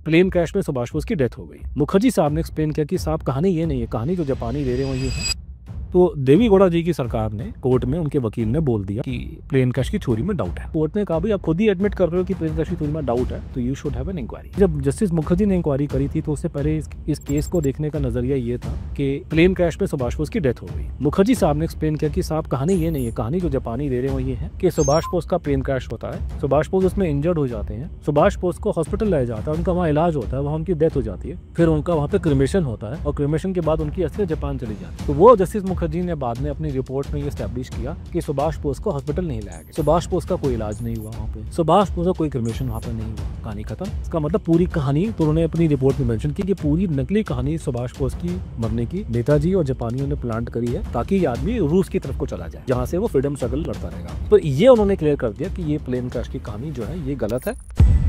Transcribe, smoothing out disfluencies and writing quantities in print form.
Plane crash में सुभाष बोस की death हो गई। मुखर्जी साहब ने एक्सप्लेन किया कि साहब कहानी ये नहीं है, कहानी जो जापानी दे रहे हो ये है। तो देवेगौड़ा जी की सरकार ने कोर्ट में उनके वकील ने बोल दिया कि प्लेन क्रैश की थ्योरी में डाउट है। कोर्ट ने कहा भाई आप खुद ही एडमिट कर रहे हो कि प्लेन क्रैश की थ्योरी में डाउट है, तो you should have an inquiry. जब जस्टिस मुखर्जी ने इंक्वायरी करी थी तो उससे पहले इस केस को देखने का नजरिया ये था कि प्लेन क्रैश में सुभाष बोस की डेथ हो गई। मुखर्जी साहब ने एक्सप्लेन किया कि साहब कहानी ये नहीं है, कहानी जो जापानी दे रहे हो ये है कि सुभाष बोस का प्लेन क्रैश होता है, सुभाष बोस उसमें इंजर्ड हो जाते हैं, सुभाष बोस को हॉस्पिटल लाया जाता है, उनका वहाँ इलाज होता है, वहाँ उनकी डेथ हो जाती है, फिर उनका वहाँ पे क्रिमेशन होता है और क्रिमेशन के बाद उनकी अस्थि जापान चली जाती है। तो वो जस्टिस मुखर्जी ने बाद में अपनी रिपोर्ट में ये एस्टैब्लिश किया कि सुभाष बोस को हॉस्पिटल नहीं लाया गया, सुभाष बोस का कोई इलाज नहीं हुआ वहाँ पे, सुभाष बोस का कोई क्रिमेशन वहाँ पे नहीं हुआ, कहानी खत्म। इसका मतलब पूरी कहानी तो उन्होंने अपनी रिपोर्ट में मेंशन की कि पूरी नकली कहानी सुभाष बोस की मरने की नेताजी और जापानियों ने प्लांट करी है ताकि ये आदमी रूस की तरफ को चला जाए जहाँ से वो फ्रीडम स्ट्रगल लड़ता रहेगा। तो ये उन्होंने क्लियर कर दिया कि ये प्लेन क्रैश की कहानी जो है ये गलत है।